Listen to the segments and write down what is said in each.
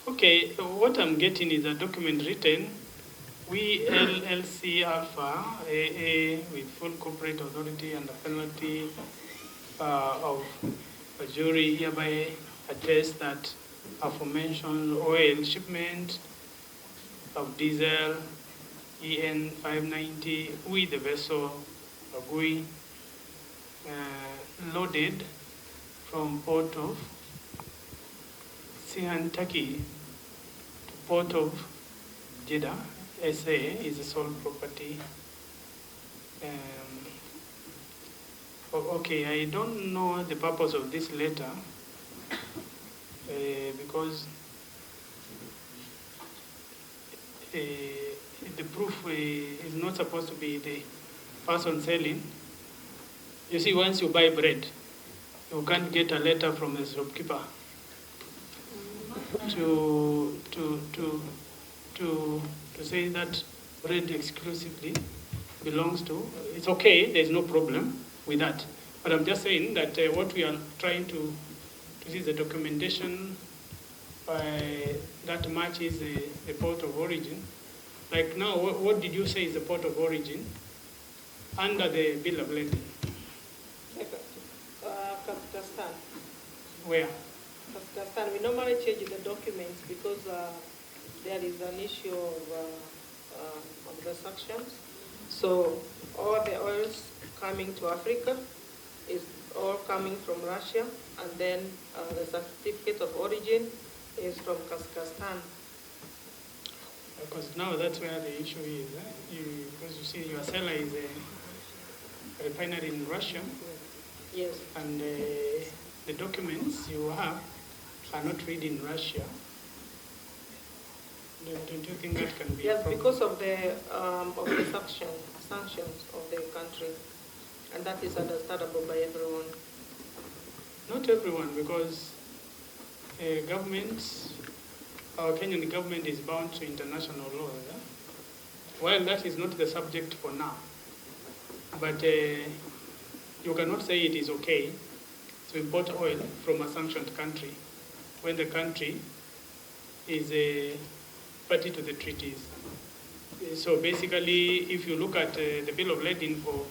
Okay, what I'm getting is a document written. We LLC Alpha AA with full corporate authority and the penalty of a jury hereby attest that aforementioned oil shipment of diesel EN 590 with the vessel Agui loaded from port of Sihantaki to port of Jeddah, SA, is the sole property. Okay, I don't know the purpose of this letter because the proof is not supposed to be the person selling. You see, once you buy bread, you can't get a letter from the shopkeeper to say that bread exclusively belongs to. It's okay, there's no problem with that. But I'm just saying that what we are trying to see the documentation that matches the port of origin. Like now, what did you say is the port of origin under the bill of lading? Kazakhstan. Where? Kazakhstan. We normally change the documents because there is an issue of the sanctions. So all the oils coming to Africa is all coming from Russia, and then the certificate of origin is from Kazakhstan. Because now that's where the issue is. Because you see, your seller is a refinery in Russia. Yes. And the documents you have are not read in Russia. Don't you think that can be? Yes, because of the sanctions of the country, and that is understandable by everyone. Not everyone, because our Kenyan government is bound to international law. Yeah? Well, that is not the subject for now. But you cannot say it is okay to import oil from a sanctioned country when the country is a party to the treaties. So basically, if you look at the bill of lading for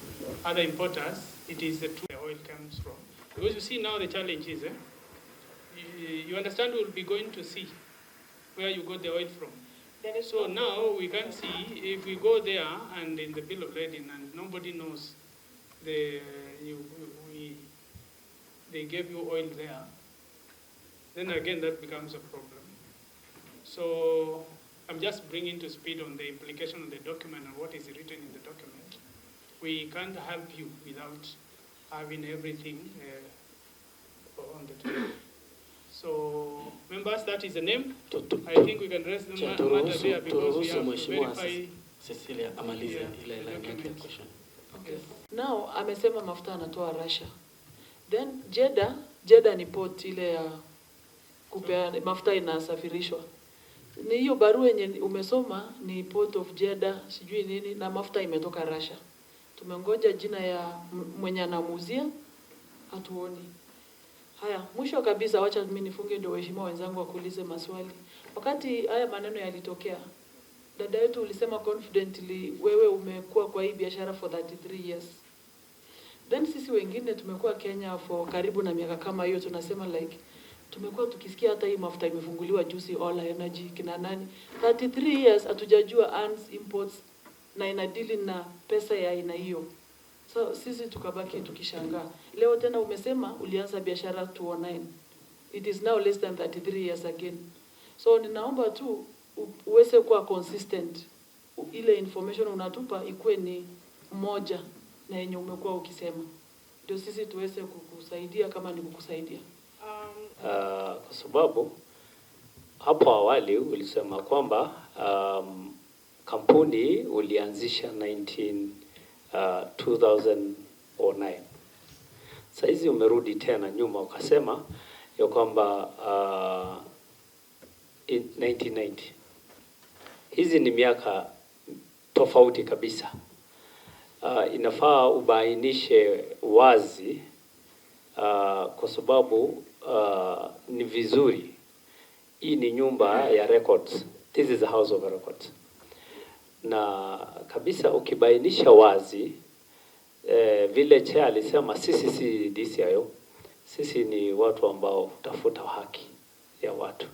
other importers, it is the truth the oil comes from. Because you see now the challenge is, you understand we'll be going to see where you got the oil from. So now we can see if we go there and in the bill of lading and nobody knows they gave you oil there, then again that becomes a problem. So I'm just bringing to speed on the implication of the document and what is written in the document. We can't help you without having everything on the table. So, members, that is the name. I think we can rest the matter there because we have to verify. Cecilia, amalize ile question. Okay. Now, amesema mafuta anatoa Russia. Then Jeddah ni port ile ya kupea mafuta inasafirishwa. Ni hiyo barua yenye umesoma ni port of Jeddah, sijui nini, na mafuta imetoka Russia. Tumengoja jina ya mwenye anamuuzia, hatuoni. Haya, mwisho kabisa wacha mimi nifunge ndio waheshimiwa wenzangu wakuulize maswali. Wakati haya maneno yalitokea, dada yetu ulisema confidently wewe umekuwa kwa hii biashara for 33 years. Then sisi wengine tumekuwa Kenya for karibu na miaka kama hiyo, tunasema like tumekuwa tukisikia hata hii mafuta imefunguliwa juzi All Energy kina nani. 33 years hatujajua arms imports na inadili na pesa ya aina hiyo. So sisi tukabaki tukishangaa. Leo tena umesema ulianza biashara 2009. It is now less than 33 years again. So ninaomba tu uweze kuwa consistent. Ile information unatupa ikuwe ni moja na yenye umekuwa ukisema. Ndio sisi tuweze kukusaidia kama ni kukusaidia. Kwa sababu hapo awali ulisema kwamba kampuni ulianzisha 2009. Saizi umerudi tena nyuma ukasema ya kwamba 1990. Hizi ni miaka tofauti kabisa. Inafaa ubainishe wazi kwa sababu ni vizuri hii ni nyumba ya records. This is a house of records. Na kabisa ukibainisha wazi vile chair alisema, sisi si DCIO, sisi ni watu ambao hutafuta haki ya watu,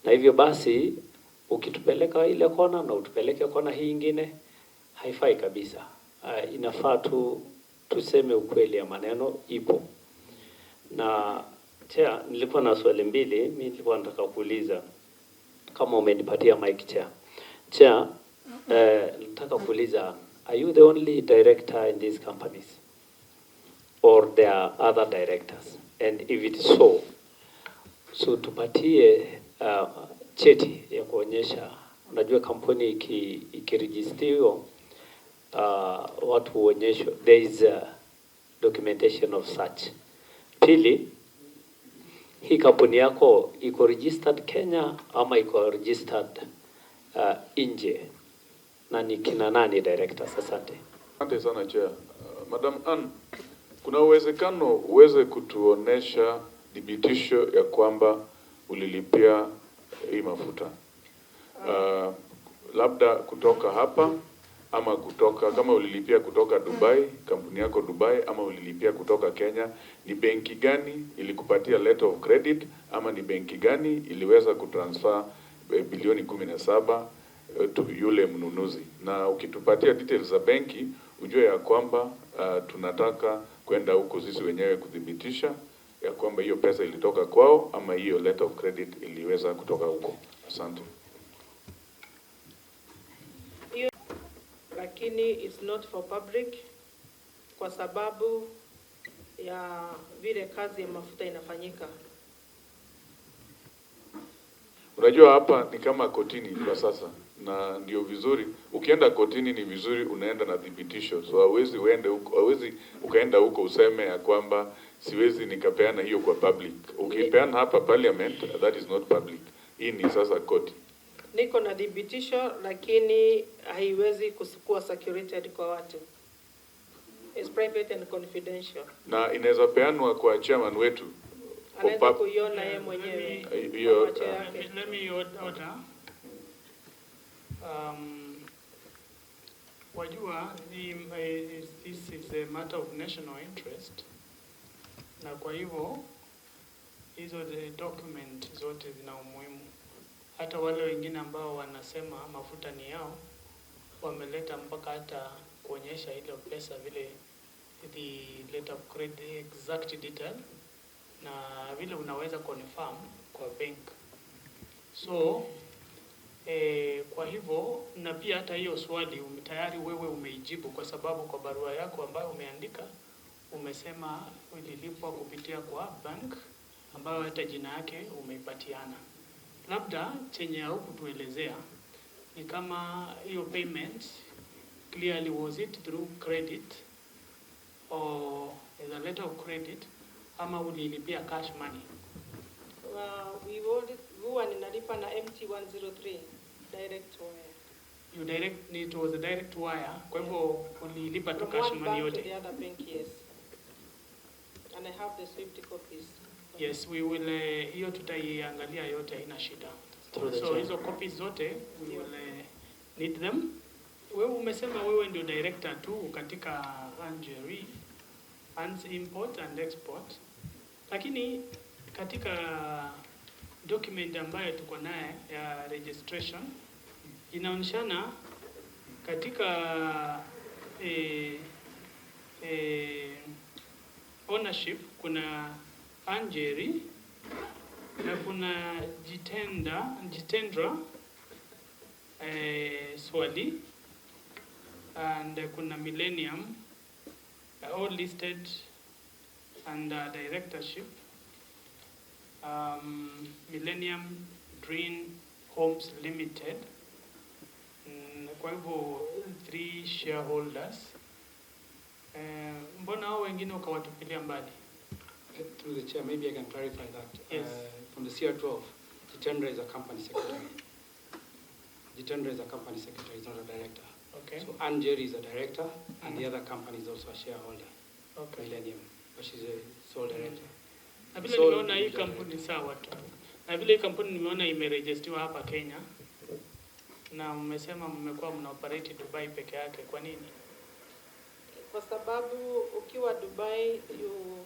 na hivyo basi ukitupeleka ile kona na utupeleke kona hii ingine haifai kabisa. Inafaa tuseme ukweli ya maneno ipo. Na chair, nilikuwa na swali mbili. Mimi nilikuwa nataka kuuliza kama umenipatia mic chair. Chair, nataka kuuliza, are you the only director in these companies or there are other directors? And if it is so tupatie cheti ya kuonyesha. Unajua kampuni ikiregistriwa watu huonyeshwa, there is a documentation of such. Pili, hii kampuni yako iko registered Kenya ama iko registered nje, na ni kina nani directors? Asante. Asante sana Chair. Madam Ann, kuna uwezekano uweze kutuonesha dhibitisho ya kwamba ulilipia hii mafuta? Labda kutoka hapa ama kutoka, kama ulilipia kutoka Dubai, kampuni yako Dubai, ama ulilipia kutoka Kenya, ni benki gani ilikupatia letter of credit, ama ni benki gani iliweza kutransfer bilioni 17 tu yule mnunuzi? Na ukitupatia details za benki, ujue ya kwamba tunataka kwenda huko sisi wenyewe kudhibitisha ya kwamba hiyo pesa ilitoka kwao ama hiyo letter of credit iliweza kutoka huko. Asante. Lakini it's not for public kwa sababu ya vile kazi ya mafuta inafanyika. Unajua hapa ni kama kotini kwa sasa, na ndio vizuri ukienda kotini, ni vizuri unaenda na dhibitisho. So hawezi ukaenda huko useme ya kwamba siwezi nikapeana hiyo kwa public. Ukipeana hapa parliament, that is not public. Hii ni sasa koti. Niko na dhibitisho lakini haiwezi kuwa circulated kwa watu. It's private and confidential. Na inaweza peanwa kwa chairman wetu. Anaweza kuiona yeye mwenyewe. Let me order. Wajua, this is a matter of national interest. Na kwa hivyo hizo the document zote zina umuhimu. Hata wale wengine ambao wanasema mafuta ni yao wameleta mpaka hata kuonyesha ile pesa vile the letter of credit, exact detail, na vile unaweza confirm kwa bank. So kwa hivyo, na pia hata hiyo swali tayari wewe umeijibu, kwa sababu kwa barua yako ambayo umeandika umesema ulilipwa kupitia kwa bank ambayo hata jina yake umeipatiana. Labda chenye au kutuelezea ni kama hiyo payment clearly was it through credit or as a letter of credit ama ulilipia cash money? Huwa ninalipa na MT103 direct wire. It was a direct wire. Kwa hivyo ulilipa tu cash money yote? From one bank to the other bank, yes. And I have the Swift copies. Yes, we will, hiyo tutaiangalia yote, haina shida. So hizo copies zote we will need them. Wewe umesema wewe ndio director tu katika Njeri, import and export. Lakini katika document ambayo tuko naye ya registration inaonyeshana katika ownership kuna Njeri na kuna Jitendra Swali and kuna Millennium, all listed under directorship. Millennium Green Homes Limited. Kwa hivyo 3 shareholders. Mbona hao wengine ukawatupilia mbali? Through the chair, maybe I can clarify that. Yes. From the CR12, Jitendra is a company secretary. Jitendra is a company secretary, he's not a director. Okay. So Njeri is a director, and the other company is also a shareholder. Okay. Millennium, but she's a sole director. Na bila nimeona hii kampuni sawa tu. Na vile hii kampuni nimeona imerejistiwa hapa Kenya na mmesema mmekuwa mna operate Dubai peke yake, kwa nini? Kwa sababu ukiwa Dubai, you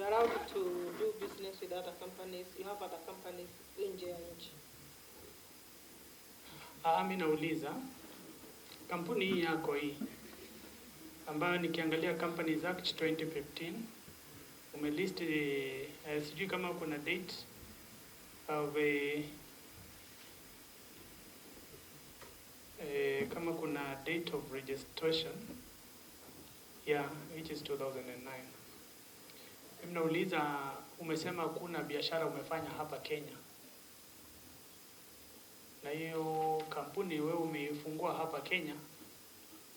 are allowed to do business with other companies. You have other companies nje ya nchi. Mimi nauliza kampuni hii yako hii ambayo nikiangalia Companies Act 2015 umelist sijui kama kuna date of kama kuna date of registration, yeah, which is 2009. Mimi nauliza, umesema kuna biashara umefanya hapa Kenya, na hiyo kampuni wewe umeifungua hapa Kenya,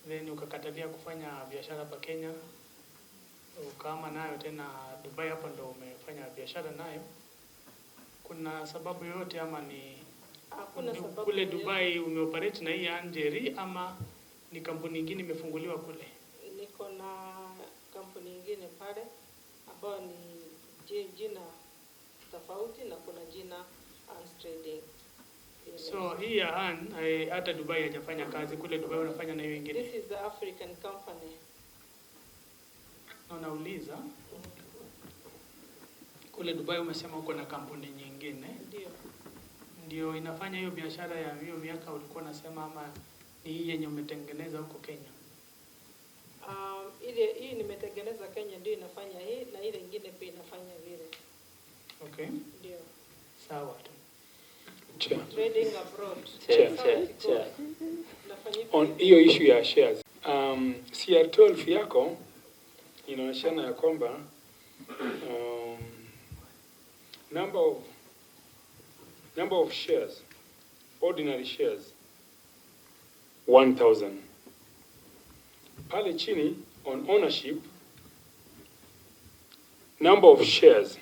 then ukakatalia kufanya biashara hapa Kenya, ukaama nayo tena Dubai, hapo ndo umefanya biashara nayo. Kuna sababu yoyote ama ni Hakuna sababu kule Dubai umeoperate na hii Njeri, ama ni kampuni nyingine imefunguliwa kule? Niko na kampuni nyingine pale ambayo ni jina tofauti, na kuna jina Hans Trading. So hii ya hata Dubai hajafanya kazi, kule Dubai unafanya na hiyo nyingine? This is the African company. Na unauliza kule Dubai umesema uko na kampuni nyingine ndio inafanya hiyo biashara ya hiyo miaka ulikuwa unasema, ama ni hii yenye umetengeneza huko Kenya? Hii nimetengeneza Kenya ndio inafanya hii, na ile nyingine pia inafanya vile. Okay. Ndio. Sawa tu. Trading abroad. Chair. On hiyo issue ya shares, CR12 yako inaonyeshana ya kwamba number of shares, ordinary shares 1000. Pale chini on ownership, number of shares,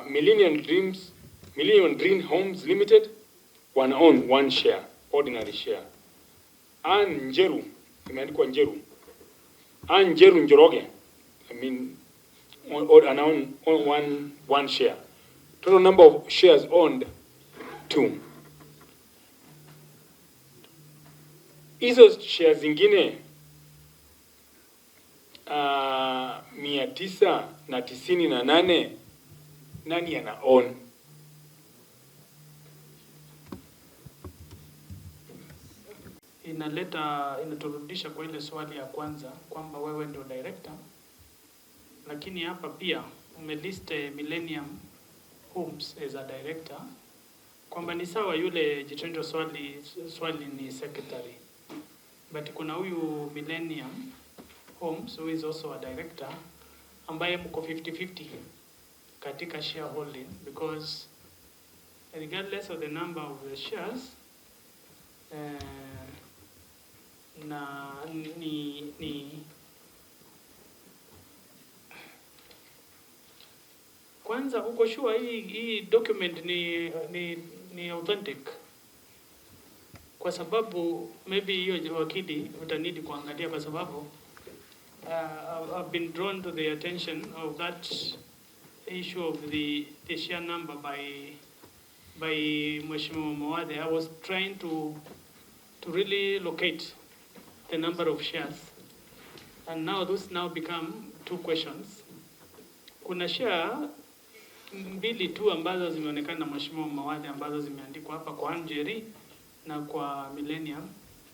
Millennium Dream Homes Limited own one share, ordinary share. Njeru, imeandikwa Njeru. Njeru Njoroge, own one share. Total number of shares owned 2. Hizo shares zingine 998 nani ana own? Inaturudisha kwa ile swali ya kwanza kwamba wewe ndio director, lakini hapa pia umelist Millennium Homes as a director, kwamba ni sawa yule Jitendo swali ni secretary, but kuna huyu Millennium Homes who is also a director ambaye mko 50-50 katika shareholding, because regardless of the number of the shares na kwanza uko sure hii document ni authentic? Kwa sababu maybe hiyo wakili utanidi kuangalia, kwa sababu I've been drawn to the attention of that issue of the share number by Mheshimiwa Mawade. I was trying to really locate the number of shares, and now those become two questions. Kuna share mbili tu ambazo zimeonekana na Mheshimiwa Mawade ambazo zimeandikwa hapa kwa Njeri na kwa Millennium,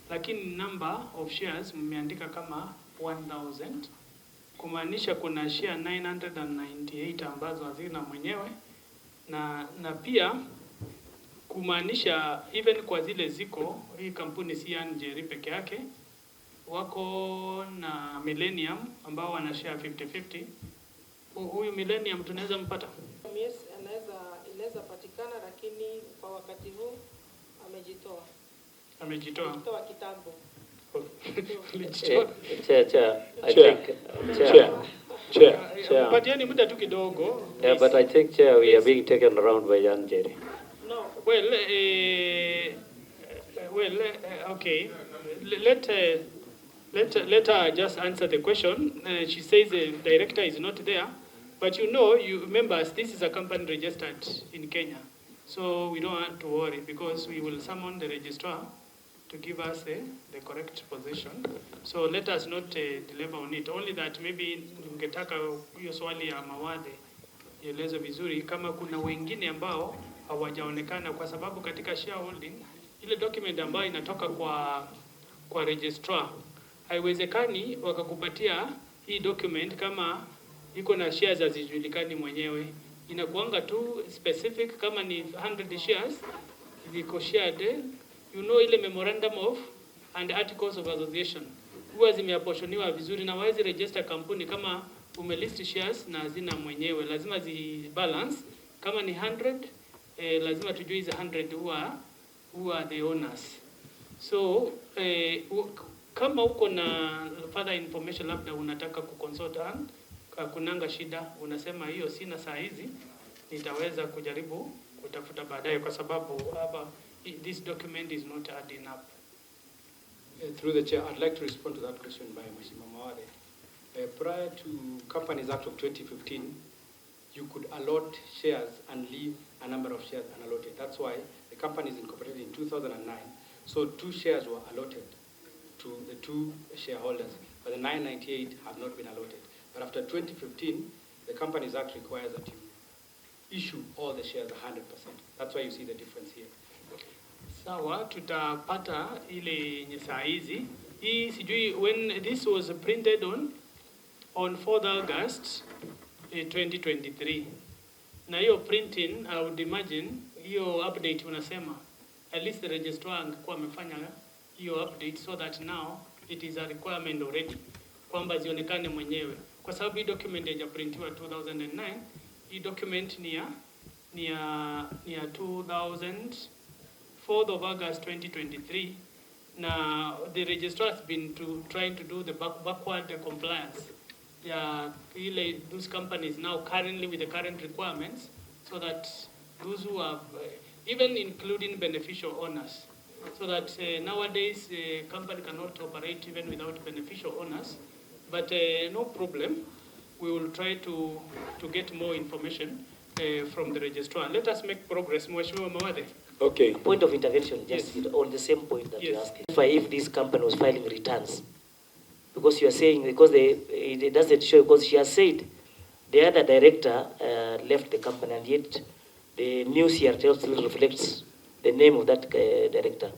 lakini number of shares mmeandika kama 1000, kumaanisha kuna share 998 ambazo hazina mwenyewe, na pia kumaanisha even kwa zile ziko, hii kampuni si Njeri peke yake, wako na Millennium ambao wana share 50-50. Huyu Millennium tunaweza mpata? Yes, inaweza patikana, lakini kwa wakati huu amejitoa kitambo. Chair. Patieni muda tu kidogo. Yeah, but I think, Chair, we are being taken around by Njeri. No. Okay. Let her just answer the question. She says the director is not there, But you remember, this is a company registered in Kenya. So we don't have to worry because we will summon the registrar to give us the correct position. So let us not deliver on it. Only that maybe ungetaka hiyo swali ya Mawade ieleze vizuri kama kuna wengine ambao hawajaonekana, kwa sababu katika shareholding ile document ambayo inatoka kwa registrar haiwezekani wakakupatia hii document kama iko na shares hazijulikani mwenyewe. Inakuanga tu specific, kama ni 100 shares ziko shared, ile memorandum of and articles of association huwa zimeaposhoniwa vizuri, na wawezi register kampuni kama umelist shares na hazina mwenyewe, lazima balance. Kama ni 100 lazima tujue hizo 100 huwa the owners. So kama uko na further information, labda unataka kuconsult, kunanga shida, unasema hiyo sina saa hizi, nitaweza kujaribu kutafuta baadaye, kwa sababu hapa this document is not adding up. Through the chair, I'd like to respond to that question by Mheshimiwa Mawade. Prior to Companies Act of 2015, you could allot shares and leave a number of shares unallotted. That's why the company is incorporated in 2009. So 2 shares were allotted to the 2 shareholders, but the 998 have not been allotted. But after 2015, the Companies Act requires that you issue all the shares 100%. That's why you see the difference here. Sawa, tutapata ile yenye saa hizi. Hii sijui when this was printed on 4th August 2023. Na hiyo printing, I would imagine hiyo update unasema at least the registrar angekuwa amefanya hiyo update, so that now it is a requirement already kwamba zionekane mwenyewe, kwa sababu hii document haijaprintiwa 2009. Hii document ni ya 4th of August 2023. Now the registrar has been trying to do the backward compliance. Those companies now currently with the current requirements, so that those who have, even including beneficial owners, so that nowadays company cannot operate even without beneficial owners. But no problem, we will try to get more information from the registrar. Let us make progress. Mheshimiwa Mawade. Okay. Point of intervention, just yes. On the same point that you yes. asked. If this company was filing returns, because you are saying, because it doesn't show, because she has said the other director left the company, and yet the new CRTL still reflects the name of that director.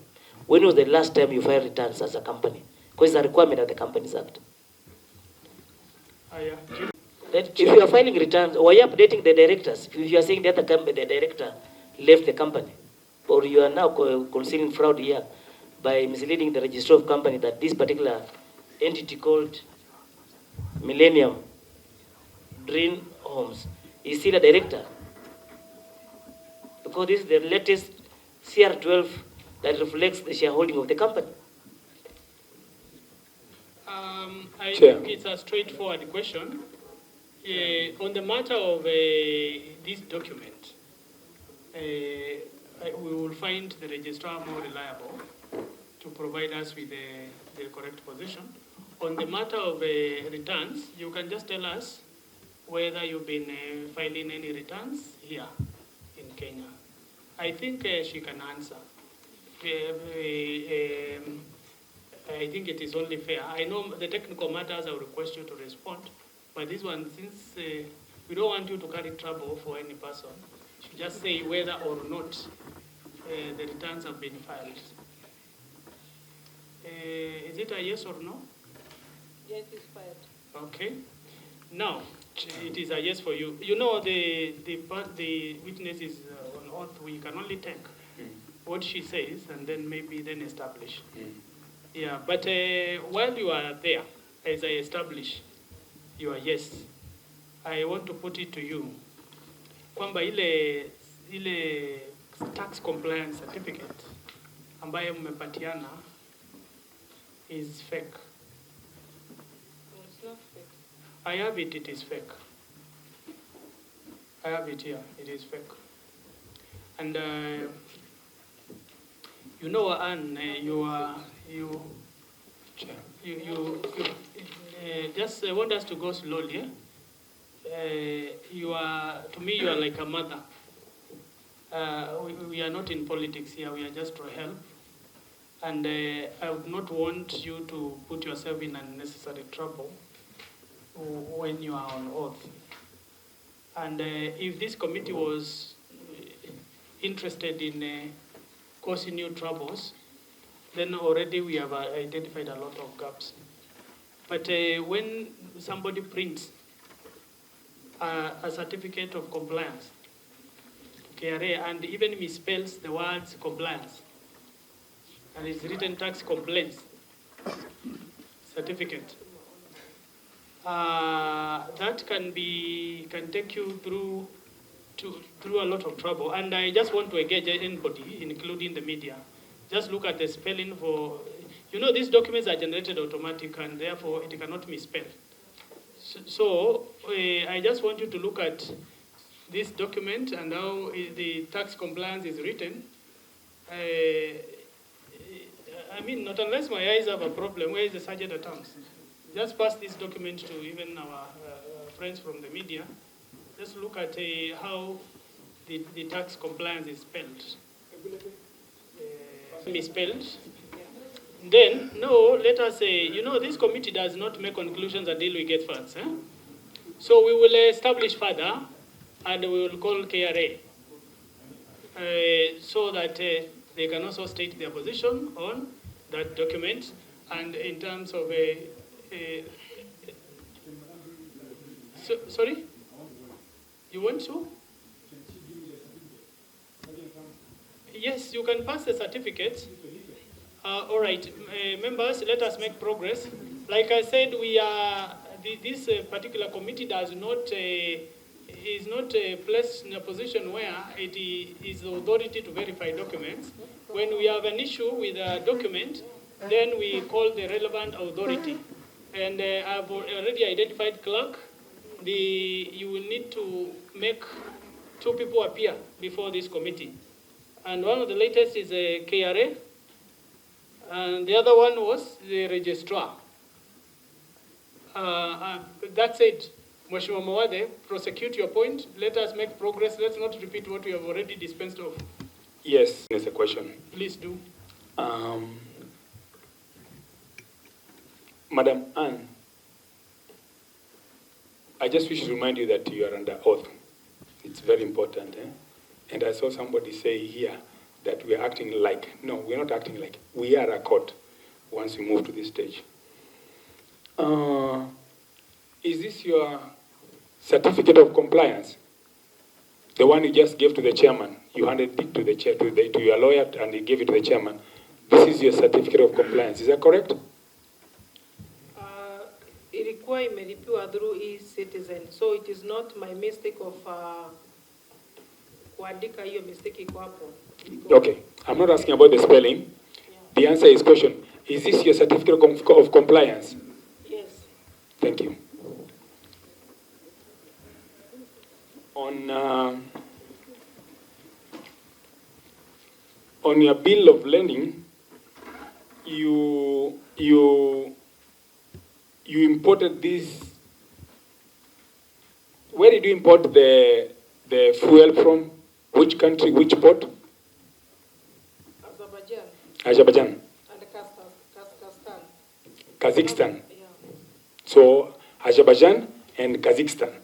When was the last time you filed returns as a company? Because it's a requirement of the Companies Act. That if you are filing returns, or you are updating the directors, if you are saying that the director left the company, or you are now concealing fraud here by misleading the registrar of company that this particular entity called Millennium Dream Homes is still a director, because this is the latest CR12 that reflects the shareholding of the company. I think it's a straightforward question. On the matter of this document, we will find the registrar more reliable to provide us with the correct position. On the matter of returns, you can just tell us whether you've been filing any returns here in Kenya. I think she can answer. I think it is only fair. I know the technical matters I will request you to respond, but this one, since we don't want you to carry trouble for any person, you just say whether or not the returns have been filed. Is it a yes or no? Yes, it's filed. Okay. Now, it is a yes for you. You know, the witness is on oath. We can only take what she says and then establish. Yeah, but while you are there, as I establish your yes, I want to put it to you kwamba ile tax compliance certificate ambayo mmepatiana is fake. No, it's not fake. I have it, it is fake. I have it here, it is fake. And you know, Anne, you just want us to go slowly. to me, you are like a mother. We are not in politics here, we are just to help. And I would not want you to put yourself in unnecessary trouble when you are on oath. And if this committee was interested in causing you troubles, then already we have identified a lot of gaps. But when somebody prints a certificate of compliance, KRA, and even misspells the words compliance, and it's written tax complaints certificate, that can take you through a lot of trouble. And I just want to engage anybody, including the media. Just look at the spelling for, these documents are generated automatic, and therefore it cannot misspell. So I just want you to look at this document and how the tax compliance is written. Not unless my eyes have a problem. Where is the sergeant at arms? Just pass this document to even our friends from the media. Just look at how the tax compliance is spelled. Misspelled. Then, let us say, this committee does not make conclusions until we get facts. So we will establish further, and we will call KRA so that they can also state their position on that document. And in terms of sorry? You want to? Yes, you can pass the certificate. All right, members, let us make progress. Like I said, this particular committee is not placed in a position where it is the authority to verify documents. When we have an issue with a document, then we call the relevant authority. And I've already identified clerk. You will need to make 2 people appear before this committee. And one of the latest is KRA, and the other one was the registrar. That's it. Mheshimiwa Mawade, prosecute your point. Let us make progress. Let's not repeat what we have already dispensed of. Yes, there's a question. Please do. Madam Anne, I just wish to remind you that you are under oath. It's very important. And I saw somebody say here that we are acting like. No, we are not acting like. We are a court once we move to this stage. Is this your certificate of compliance? The one you just gave to the chairman. You handed it to the chair, to your lawyer, and he gave it to the chairman. This is your certificate of compliance. Is that correct? Ilikuwa imelipiwa through e-citizen, so it is not my mistake of kuandika hiyo mistake iko hapo. Okay, I'm not asking about the spelling. Yeah. The answer is question. Is this your certificate of compliance? Yes. Thank you. On your bill of lading, you imported this. Where did you import the fuel from? Which country? Which port? Azerbaijan. Azerbaijan. And Kazakhstan. Kazakhstan. Yeah. So Azerbaijan and Kazakhstan.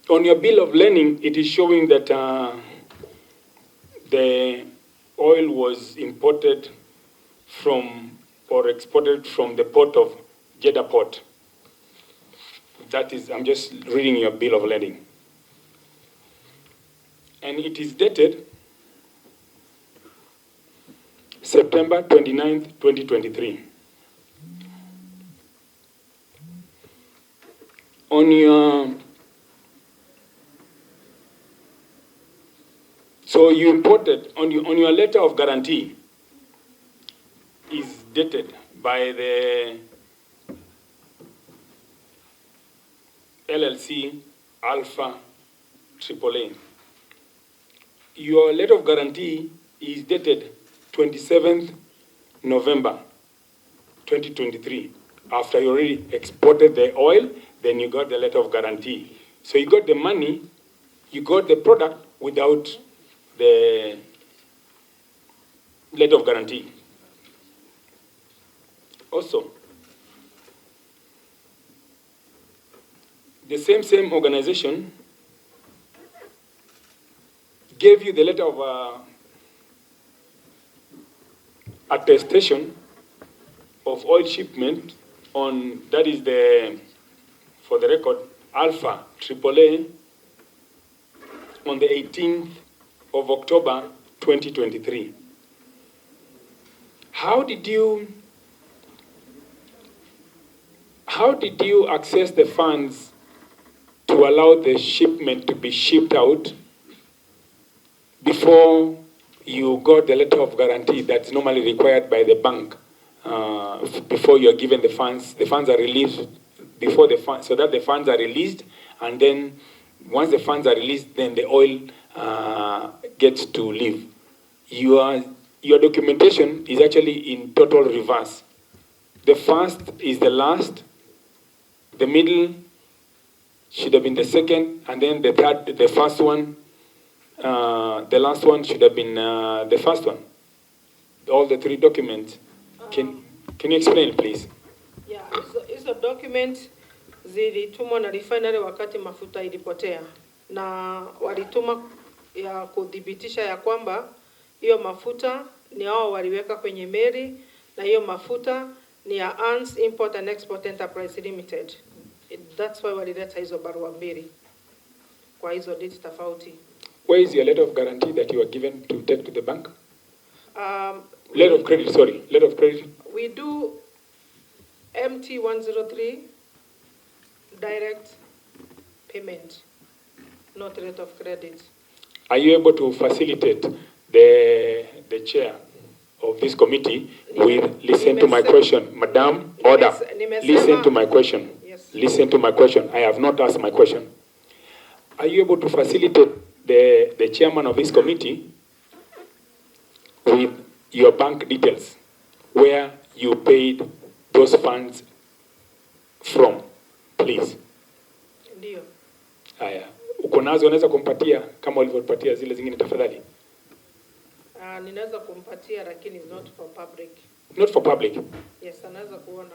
On your bill of lading, it is showing that the oil was imported from or exported from the port of Jeddah port. That is, I'm just reading your bill of lading. And it is dated September 29th, 2023. On your, so you imported, on your letter of guarantee is dated by the LLC Alpha AAA. Your letter of guarantee is dated 27th November 2023. after you already exported the oil, then you got the letter of guarantee. So you got the money, you got the product without the letter of guarantee. Also, the same organization gave you the letter of attestation of oil shipment on, that is the, for the record, Alpha AAA on the 18th of October 2023. How did you access the funds to allow the shipment to be shipped out before you got the letter of guarantee that's normally required by the bank? Before you are given the funds are released before the funds, so that the funds are released, and then once the funds are released, then the oil gets to leave. Your documentation is actually in total reverse. The first is the last, the middle should have been the second, and then the third, the first one, the last one should have been the first one. All the three documents. Can you explain, please? Yeah, hizo document zilitumwa na refinery wakati mafuta ilipotea, na walituma ya kudhibitisha ya kwamba hiyo mafuta ni hao waliweka kwenye meli, na hiyo mafuta ni ya ANS Import and Export Enterprise Limited. That's why walileta hizo barua mbili kwa hizo dates tofauti. Where is your letter of guarantee that you were given to take to the bank? Letter of credit, sorry. Letter of credit. We do MT103 direct payment, not letter of credit. Are you able to facilitate the chair of this committee with listen to my question? Madam, order. Listen to my question. Yes. Listen to my question. I have not asked my question. Are you able to facilitate the chairman of this committee with your bank details, where you paid those funds from, please? Ndio. Haya. Uko nazo, unaweza kumpatia kama ulivyopatia zile zingine tafadhali? Ninaweza kumpatia, lakini is not for public. Not for public. Yes, anaweza kuona.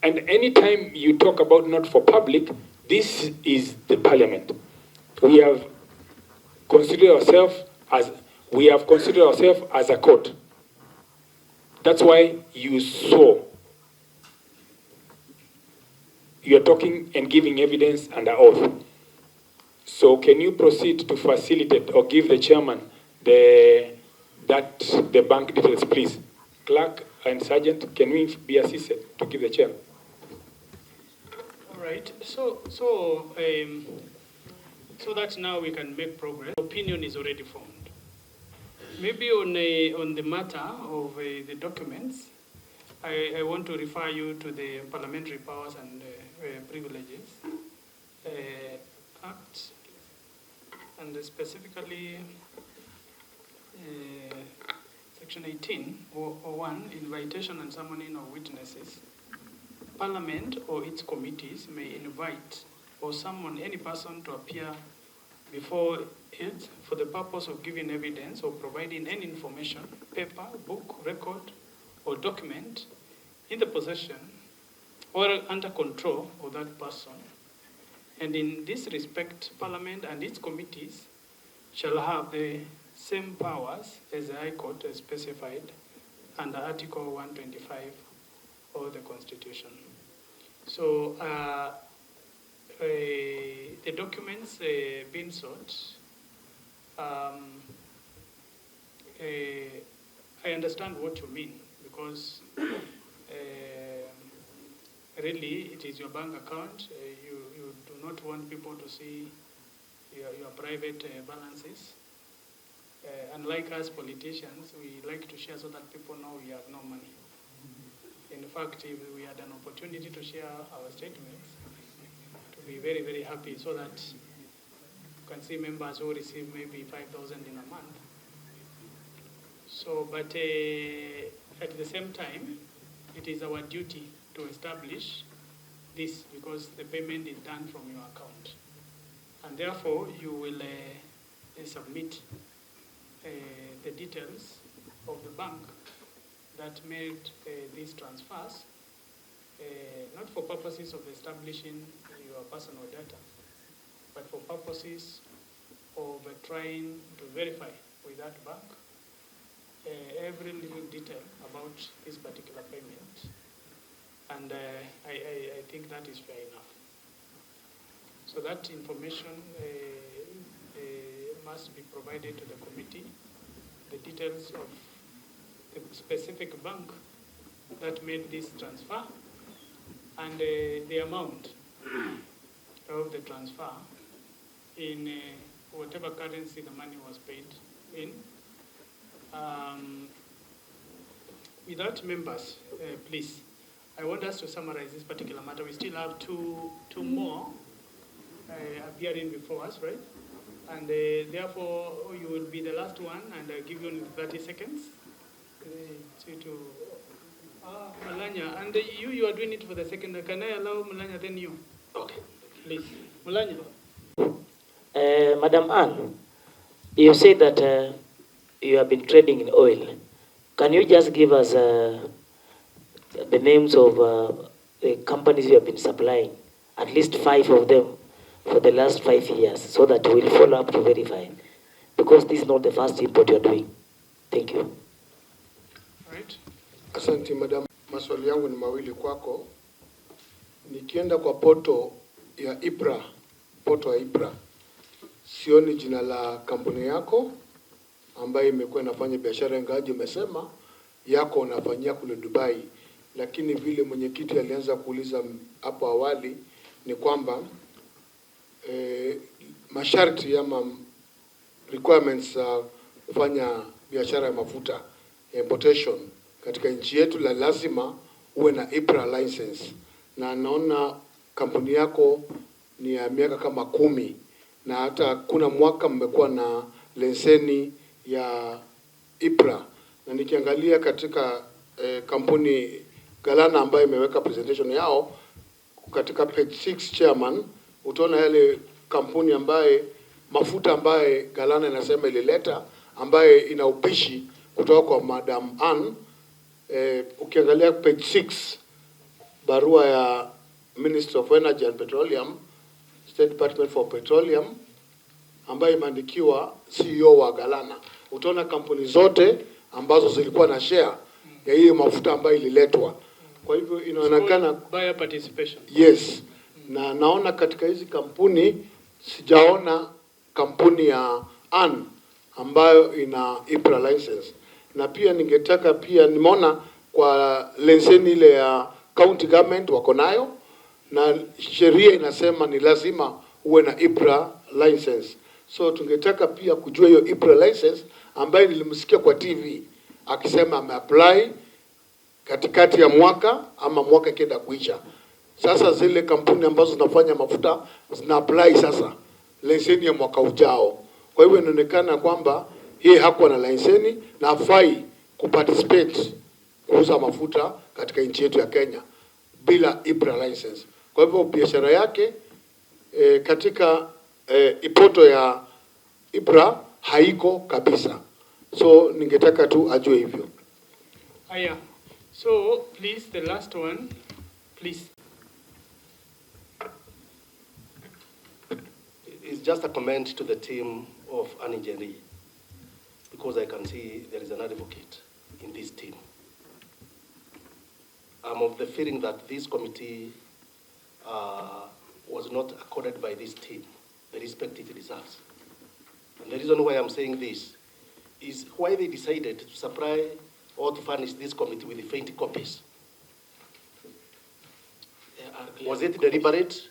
And anytime you talk about not for public, this is the parliament. We have considered ourselves as a court. That's why you saw. You are talking and giving evidence under oath. So can you proceed to facilitate or give the chairman the bank details, please? Clerk and sergeant, can we be assisted to give the chair? All right. So that now we can make progress. Opinion is already formed. Maybe on the matter of the documents, I want to refer you to the Parliamentary Powers and Privileges Act, and specifically Section 18 or 1, invitation and summoning of witnesses. Parliament or its committees may invite or summon any person to appear before it for the purpose of giving evidence or providing any information, paper, book, record, or document in the possession or under control of that person. And in this respect, Parliament and its committees shall have the same powers as the High Court has specified under Article 125 of the Constitution. So the documents being sought, I understand what you mean, because really it is your bank account. You do not want people to see your private balances. Unlike us politicians, we like to share so that people know we have no money. In fact, if we had an opportunity to share our statements, to be very, very happy, so that you can see members who receive maybe 5,000 in a month. So, but at the same time, it is our duty to establish this because the payment is done from your account. And therefore, you will submit the details of the bank that made these transfers, not for purposes of establishing your personal data, but for purposes of trying to verify with that bank every little detail about this particular payment. And I think that is fair enough. So that information must be provided to the committee, the details of the specific bank that made this transfer, and the amount of the transfer in whatever currency the money was paid in. Without members, please, I want us to summarize this particular matter. We still have two more appearing before us, right? And therefore, you will be the last one, and I'll give you 30 seconds Malanya, and you are doing it for the second. Can I allow Malanya, then you? Okay. Please. Malanya. Madam Ann, you say that you have been trading in oil. Can you just give us the names of the companies you have been supplying, at least 5 of them, for the last 5 years, so that we'll follow up to verify? Because this is not the first import you're doing. Thank you. All right. Asante madam, maswali yangu ni mawili kwako. Nikienda kwa poto ya IPRA, sioni jina la kampuni yako ambayo imekuwa inafanya biashara, ingawaje umesema yako unafanyia kule Dubai, lakini vile mwenyekiti alianza kuuliza hapo awali ni kwamba masharti ama requirements kufanya biashara ya mafuta importation katika nchi yetu la lazima uwe na IPRA license, na naona kampuni yako ni ya miaka kama 10 na hata kuna mwaka mmekuwa na leseni ya IPRA. Na nikiangalia katika kampuni Galana ambayo imeweka presentation yao katika page 6 chairman, utaona yale kampuni ambaye mafuta ambaye Galana inasema ilileta ambaye ina upishi kutoka kwa Madam Ann. Ukiangalia page 6 barua ya Minister of Energy and Petroleum, State Department for Petroleum, ambayo imeandikiwa CEO wa Galana, utaona kampuni zote ambazo zilikuwa na share ya hiyo mafuta ambayo ililetwa. Kwa hivyo inaonekana buyer participation. Yes. Na naona katika hizi kampuni sijaona kampuni ya Ann ambayo ina IPRA license. Na pia ningetaka pia nimeona kwa leseni ile ya county government wako nayo, na sheria inasema ni lazima uwe na IPRA license. So tungetaka pia kujua hiyo IPRA license ambaye nilimsikia kwa TV akisema ameapply katikati ya mwaka ama mwaka kenda kuisha. Sasa zile kampuni ambazo zinafanya mafuta zina apply sasa leseni ya mwaka ujao. Kwa hivyo inaonekana kwamba yeye hakuwa na leseni na hafai kuparticipate kuuza mafuta katika nchi yetu ya Kenya bila IPRA license. Kwa hivyo biashara yake katika ipoto ya IPRA haiko kabisa. So ningetaka tu ajue hivyo. Aya. So please, the last one, please. It's just a comment to the team of Njeri, because I can see there is an advocate in this team. I'm of the feeling that this committee was not accorded by this team the respect it deserves. And the reason why I'm saying this is why they decided to supply or to furnish this committee with the faint copies. Was it deliberate,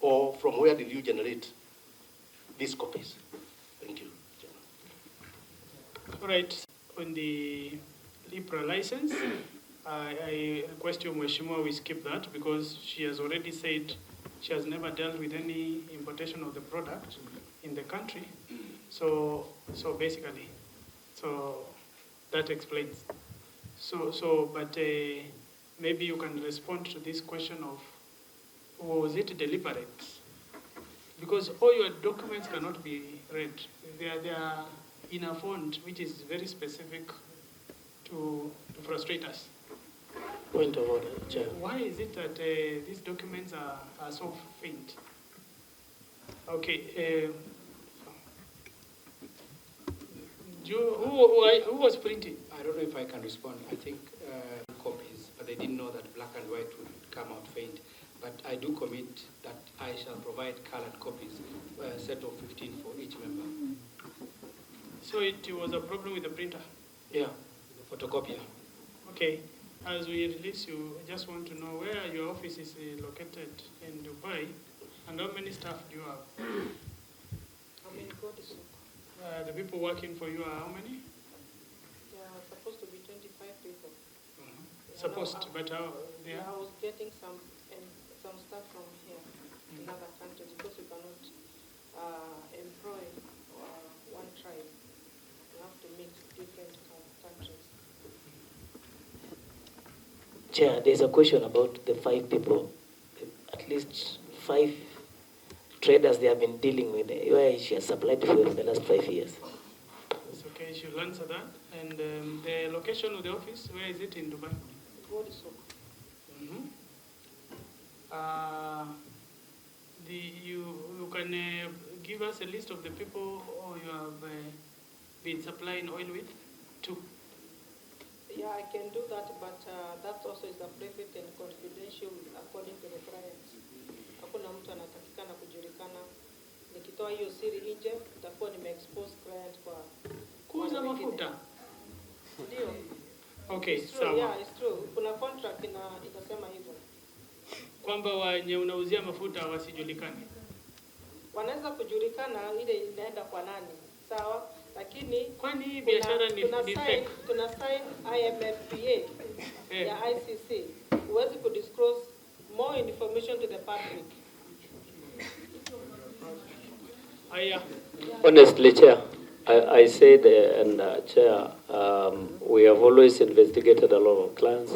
or from where did you generate these copies? Thank you. All right. On the IPRA license, I request you, Mheshimiwa, we skip that because she has already said she has never dealt with any importation of the product in the country. So basically, so that explains. But maybe you can respond to this question of, was it deliberate? Because all your documents cannot be read. They are in a font which is very specific to frustrate us. Point of order, Chair. Why is it that these documents are so faint? Okay. Who was printing? I don't know if I can respond. I think copies, but they didn't know that black and white would come out faint. But I do commit that I shall provide colored copies, a set of 15 for each member. So it was a problem with the printer? Yeah, the photocopier. Okay. As we release you, I just want to know where your office is located in Dubai, and how many staff do you have? I mean, God is so. The people working for you are how many? There are supposed to be 25 people. Supposed, but how? Yeah, I was getting some stuff from here in other countries because we cannot employ one tribe. You have to mix different countries. Chair, there's a question about the 5 people. At least 5 traders they have been dealing with, where she has supplied for the last 5 years. It's okay, she'll answer that. And the location of the office, where is it in Dubai? Mm-hmm. You can give us a list of the people you have been supplying oil with? 2. Yeah, I can do that, but that also is a private and confidential according to the clients. Hakuna mtu anatakikana kujulikana. Nikitoa hiyo siri nje, nitakuwa nimeexpose client kwa kuuza mafuta. Ndio. Okay, sawa. Yeah, it's true. Kuna contract inasema hivyo. Kwamba wenye unauzia mafuta wasijulikane. Wanaweza kujulikana, ile inaenda kwa nani? Sawa? Lakini kwani hii biashara ni fake. Tuna sign IMFPA ya ICC. Huwezi kudisclose more information to the public. Honestly, Chair, I said, Chair, we have always investigated a lot of clients.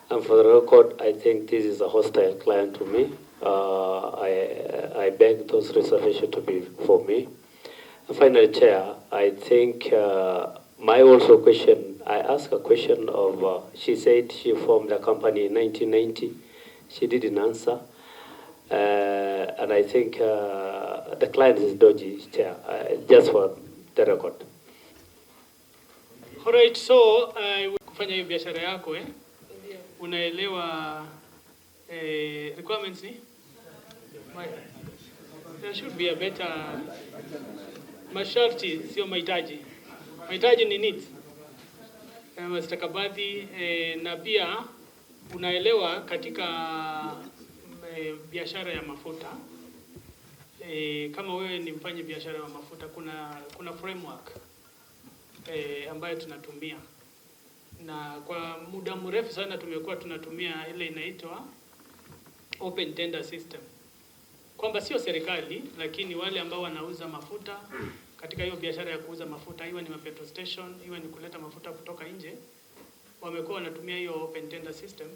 And for the record, I think this is a hostile client to me. I beg those reservations to be for me. And finally, Chair, I think my also question, I asked a question of, she said she formed a company in 1990. She didn't answer. And I think the client is dodgy, Chair, just for the record. All right, so kufanya hiyo biashara yako unaelewa requirements ni? There should be a better masharti, sio mahitaji. Mahitaji ni needs. Mastakabadhi na pia unaelewa katika biashara ya mafuta. Kama wewe ni mfanye biashara ya mafuta, kuna framework ambayo tunatumia. Na kwa muda mrefu sana tumekuwa tunatumia ile inaitwa open tender system. Kwamba sio serikali, lakini wale ambao wanauza mafuta katika hiyo biashara ya kuuza mafuta, iwe ni petrol station, iwe ni kuleta mafuta kutoka nje, wamekuwa wanatumia hiyo open tender system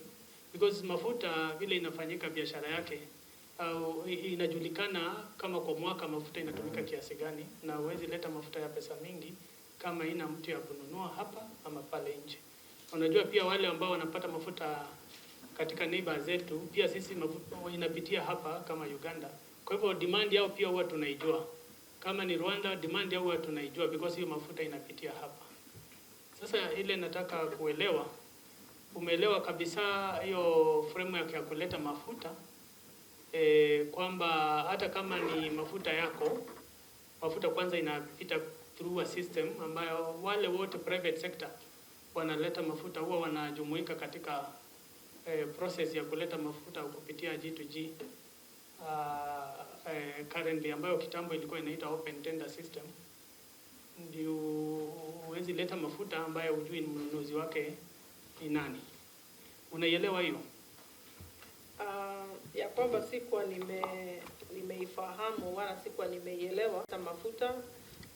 because mafuta vile inafanyika biashara yake au inajulikana kama kwa mwaka mafuta inatumika kiasi gani, na huwezi leta mafuta ya pesa mingi kama ina mtu ya kununua hapa ama pale nje. Unajua pia wale ambao wanapata mafuta katika neighbor zetu, pia sisi mafuta inapitia hapa kama Uganda. Kwa hivyo demand yao pia huwa tunaijua. Kama ni Rwanda, demand yao huwa tunaijua because hiyo mafuta inapitia hapa. Sasa ile nataka kuelewa, umeelewa kabisa hiyo framework ya kuleta mafuta, kwamba hata kama ni mafuta yako, mafuta kwanza inapita through a system ambayo wale wote private sector wanaleta mafuta huwa wanajumuika katika process ya kuleta mafuta kupitia G2G currently ambayo kitambo ilikuwa inaitwa open tender system. Ndio huwezi leta mafuta ambayo hujui mnunuzi wake ni nani. Unaielewa hiyo? Ya kwamba sikuwa nimeifahamu wala sikuwa nimeielewa mafuta,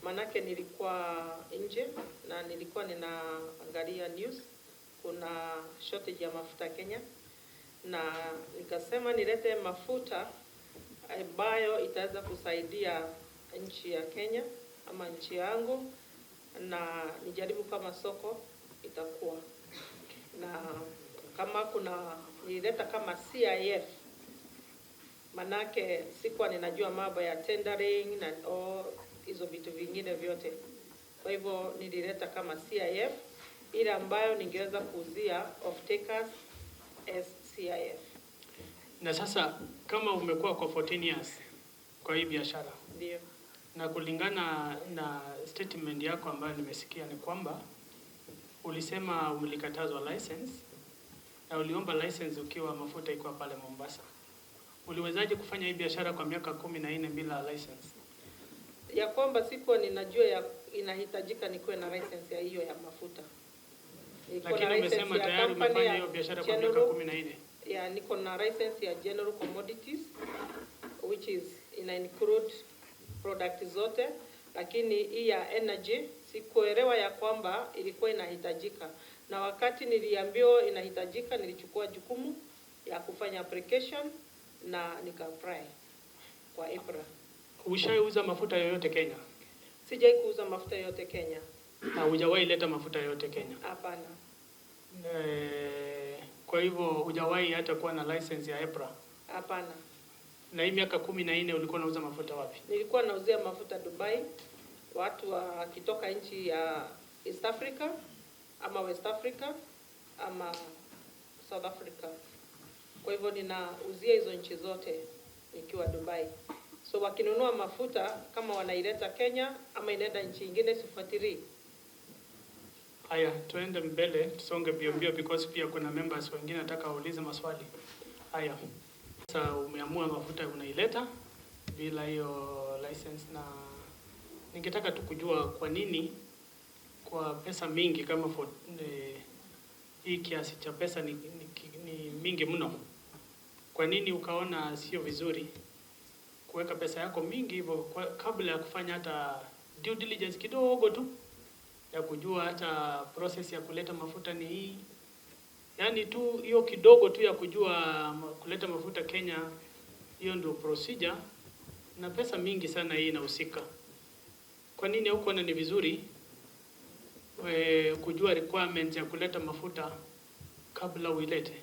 manake nilikuwa nje na nilikuwa ninaangalia news kuna shortage ya mafuta Kenya, na nikasema nilete mafuta ambayo itaweza kusaidia nchi ya Kenya ama nchi yangu, na nijaribu kama soko itakuwa na kama kuna nileta kama CIF, manake sikuwa ninajua mambo ya tendering na hizo vitu vingine vyote. Kwa hivyo nilileta kama CIF ile ambayo ningeweza kuuzia off takers as CIF. Na sasa kama umekuwa kwa 14 years kwa hii biashara, ndio, na kulingana na statement yako ambayo nimesikia ni kwamba ulisema ulikatazwa license na uliomba license ukiwa mafuta iko pale Mombasa. Uliwezaje kufanya hii biashara kwa miaka 14 bila license? Ya kwamba sikuwa ninajua ya inahitajika nikuwe na license ya hiyo ya mafuta. Lakini umesema tayari umefanya hiyo biashara kwa miaka 14. Ya niko na license ya general commodities which is ina include product zote, lakini hii ya energy sikuelewa ya kwamba ilikuwa inahitajika, na wakati niliambiwa inahitajika nilichukua jukumu ya kufanya application na nika apply kwa April. Ushaiuza mafuta yoyote Kenya? Sijai kuuza mafuta yoyote Kenya. Na hujawahi leta mafuta yoyote Kenya? Hapana. Kwa hivyo hujawahi hata kuwa na license ya EPRA? Hapana. Na hii miaka 14 ulikuwa unauza mafuta wapi? Nilikuwa nauzia mafuta Dubai, watu wakitoka nchi ya East Africa ama West Africa ama South Africa. Kwa hivyo ninauzia hizo nchi zote nikiwa Dubai. So wakinunua mafuta kama wanaileta Kenya ama inaenda nchi nyingine sifuatirii. Haya, tuende mbele, tusonge bio because pia kuna members wengine nataka waulize maswali. Haya. Sasa umeamua mafuta unaileta bila hiyo license, na ningetaka tu kujua kwa nini kwa pesa mingi kama hii kiasi cha pesa ni mingi mno. Kwa nini ukaona sio vizuri kuweka pesa yako mingi hivyo kabla ya kufanya hata due diligence kidogo tu ya kujua hata process ya kuleta mafuta ni hii? Yaani tu hiyo kidogo tu ya kujua kuleta mafuta Kenya, hiyo ndio procedure, na pesa mingi sana hii inahusika. Kwa nini hukuona ni vizuri kujua requirements ya kuleta mafuta kabla uilete?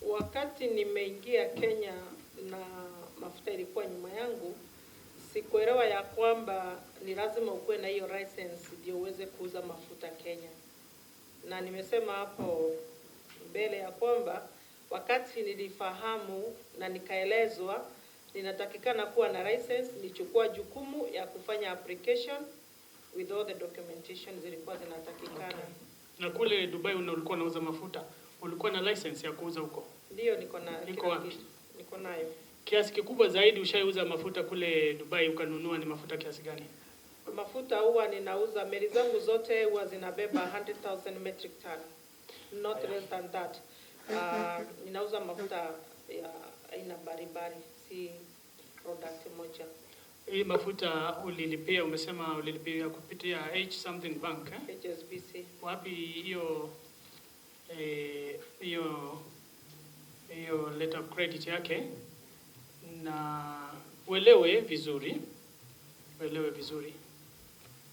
Wakati nimeingia Kenya na mafuta ilikuwa nyuma yangu, sikuelewa ya kwamba ni lazima ukuwe na hiyo license ndio uweze kuuza mafuta Kenya. Na nimesema hapo mbele ya kwamba wakati nilifahamu na nikaelezwa ninatakikana kuwa na license, nilichukua jukumu ya kufanya application with all the documentation zilikuwa zinatakikana. Okay. Na kule Dubai ulikuwa unauza mafuta, ulikuwa na license ya kuuza huko? Ndio, niko na. Niko nayo. Kiasi kikubwa zaidi ushaiuza mafuta kule Dubai ukanunua ni mafuta kiasi gani? Mafuta huwa ninauza, meli zangu zote huwa zinabeba 100,000 metric ton, not less than that. Ninauza mafuta ya aina mbalimbali, si product moja. Hii mafuta ulilipia, umesema ulilipia kupitia H something bank eh? HSBC. Wapi hiyo letter of credit yake? Na uelewe vizuri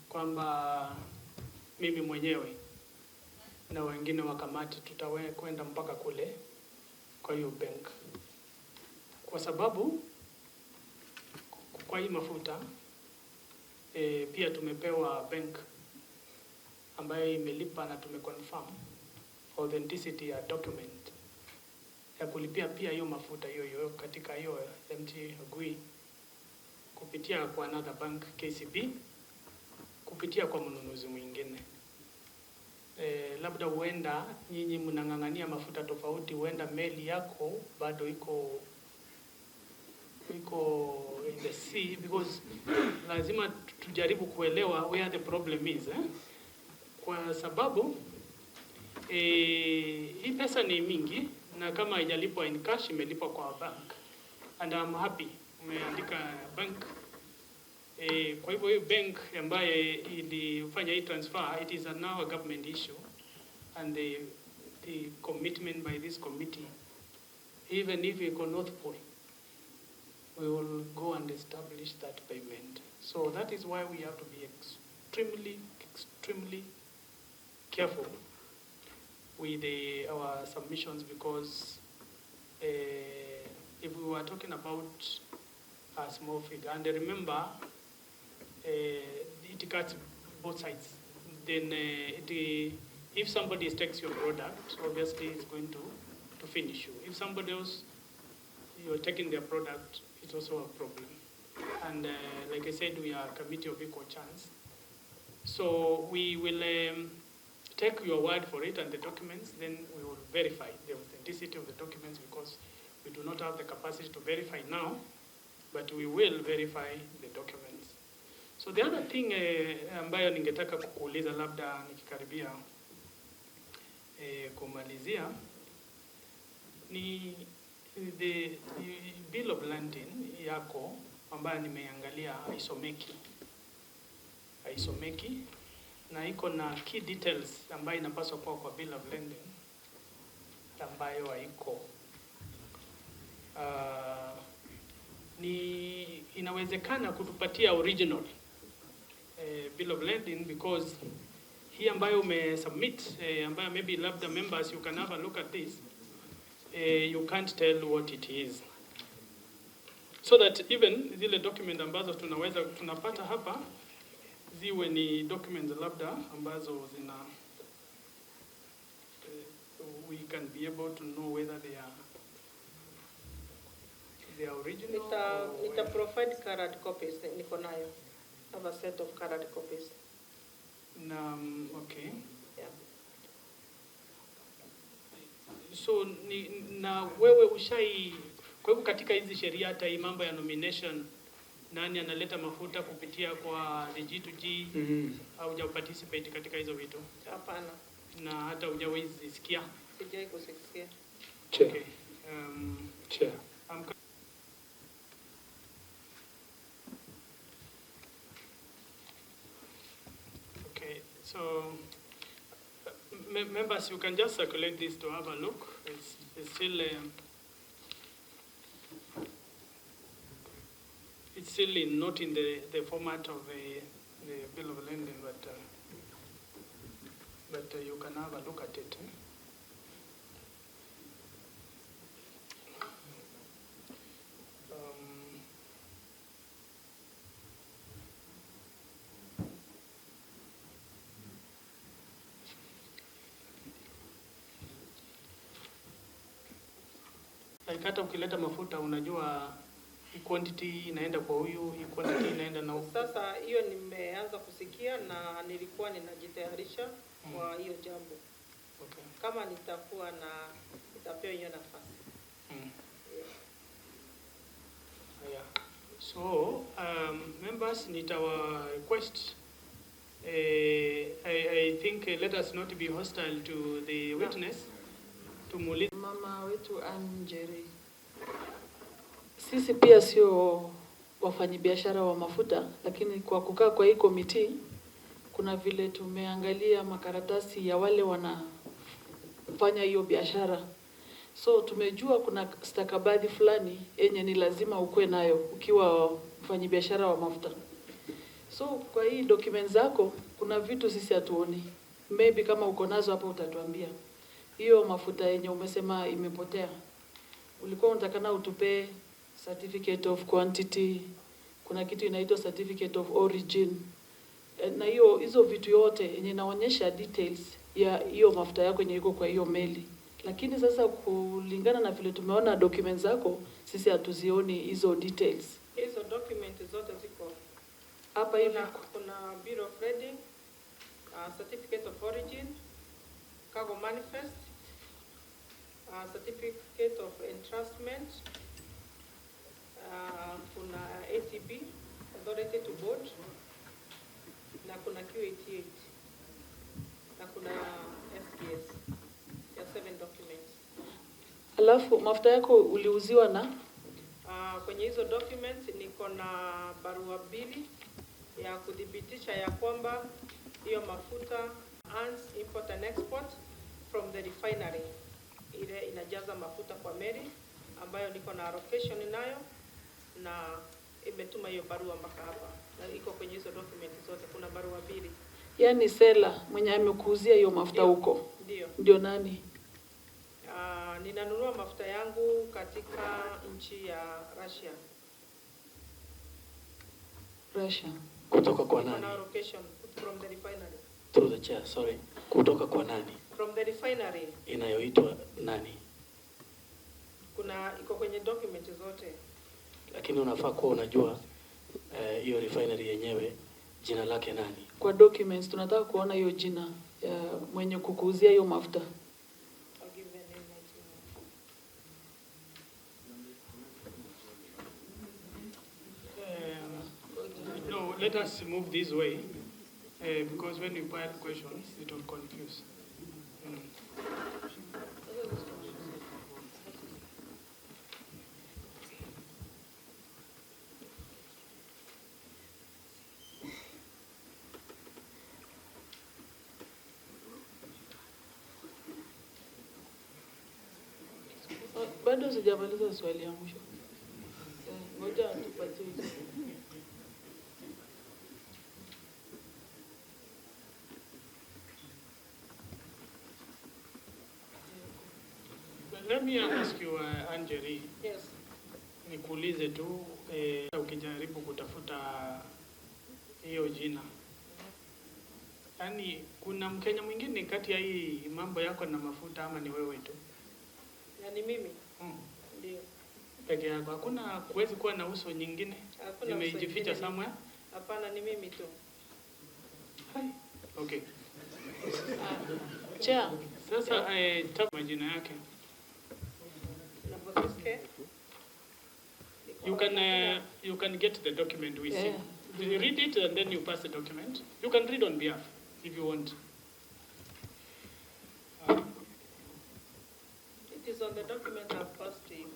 kwamba mimi mwenyewe na wengine wa kamati kwenda mpaka kule kwa hiyo bank, kwa sababu kwa hii mafuta pia tumepewa bank ambayo imelipa na tumeconfirm authenticity ya document ya kulipia pia hiyo mafuta hiyo katika hiyo MT Agui kupitia kwa another bank KCB, kupitia kwa mnunuzi mwingine. Labda huenda nyinyi mnang'ang'ania mafuta tofauti, huenda meli yako bado iko in the sea, because lazima tujaribu kuelewa where the problem is kwa sababu hii pesa ni mingi, na kama haijalipwa in cash imelipwa kwa bank, and I'm happy umeandika bank. Kwa hivyo hiyo bank ambaye ilifanya hii transfer, it is now a government issue, and the commitment by this committee, even if we go North Pole, we will go and establish that payment. So that is why we have to be extremely careful with our submissions, because if we were talking about a small figure, and remember, it cuts both sides. Then if somebody takes your product, obviously it's going to finish you. If somebody else, you're taking their product, it's also a problem. And like I said, we are a committee of equal chance. So we will take your word for it and the documents, then we will verify the authenticity of the documents, because we do not have the capacity to verify now, but we will verify the documents. So the other thing ambayo ningetaka kukuuliza labda nikikaribia kumalizia ni the bill of lading yako ambayo nimeangalia haisomeki na iko na key details ambayo inapaswa kuwa kwa bill of lading ambayo haiko. Ni inawezekana kutupatia original bill of lading, because hii ambayo umesubmit ambayo maybe labda members you can have a look at this, you can't tell what it is, so that even zile document ambazo tunapata hapa ziwe ni documents labda ambazo zina we can be able to know whether they are original. Nita provide colored copies, niko nayo. Have a set of colored copies. Okay. Yeah. So na wewe ushai, kwa hivyo katika hizi sheria hata hii mambo ya nomination, nani analeta mafuta kupitia kwa the G2G, au hujaparticipate katika hizo vitu? Hapana. Na hata hujawahi zisikia? Sijawahi kusikia. Okay. Chair. Okay, so members, you can just circulate this to have a look. It's still not in the format of the bill of lading, but you can have a look at it. Like hata ukileta mafuta unajua quantity inaenda kwa huyu, quantity inaenda na huyu. Sasa hiyo nimeanza kusikia na nilikuwa ninajitayarisha kwa hiyo jambo. Okay. Kama nitapewa hiyo nafasi. Yeah. So members, nitawa request I think let us not be hostile to the witness. Mama wetu Njeri, sisi pia sio wafanyabiashara wa mafuta, lakini kwa kukaa kwa hii komiti kuna vile tumeangalia makaratasi ya wale wanafanya hiyo biashara. So tumejua kuna stakabadhi fulani yenye ni lazima ukue nayo ukiwa mfanyabiashara wa mafuta. So kwa hii documents zako kuna vitu sisi hatuoni. Maybe kama uko nazo hapo utatuambia. Hiyo mafuta yenye umesema imepotea, ulikuwa unatakana utupe certificate of quantity, kuna kitu inaitwa certificate of origin, na hizo vitu yote yenye inaonyesha details ya hiyo mafuta yako yenye iko kwa hiyo meli. Lakini sasa kulingana na vile tumeona documents zako, sisi hatuzioni hizo details. Hizo documents zote ziko hapa hivi. Kuna bill of lading, certificate of origin, cargo manifest, certificate of entrustment, kuna ATB, authority to board, na kuna Q88, na kuna STS, ya 7 documents. Alafu mafuta yako uliuziwa na? Kwenye hizo documents niko na barua mbili ya kudhibitisha ya kwamba hiyo mafuta earns import and export from the refinery, ile inajaza mafuta kwa meli ambayo niko na allocation nayo, na imetuma hiyo barua mpaka hapa, na iko kwenye hizo document zote. Kuna barua mbili. Yaani sela mwenye amekuuzia hiyo mafuta huko ndio nani? Ninanunua mafuta yangu katika nchi ya Russia. Russia. Kutoka kwa nani? Kuna allocation from the refinery. Through the chair, sorry. Kutoka kwa nani? From the refinery. Inayoitwa nani? Iko kwenye document zote. Lakini unafaa kuwa unajua hiyo refinery yenyewe jina lake nani? Kwa documents tunataka kuona hiyo jina ya mwenye kukuuzia hiyo mafuta. No, let us move this way, because when you pile questions, it will confuse. Bado sijamaliza swali ya mwisho. Ngoja tupatie. Let me ask you, Njeri. Yes. Nikuulize tu, ukijaribu kutafuta hiyo jina. Yaani kuna Mkenya mwingine kati ya hii mambo yako na mafuta ama ni wewe tu? Yaani mimi? Ndio. Peke yako. Hakuna kuwezi kuwa na uso nyingine? Imejificha somewhere? Hapana, ni mimi tu. Hai. Okay. Chair. Sasa tafu majina yake. You can get the document we see. You read it and then you pass the document. You can read on behalf if you want. It is on the document I've passed to you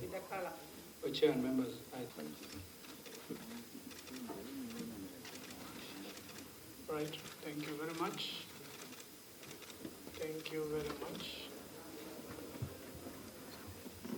with the color. Chair and members, Right. Thank you very much. Thank you very much.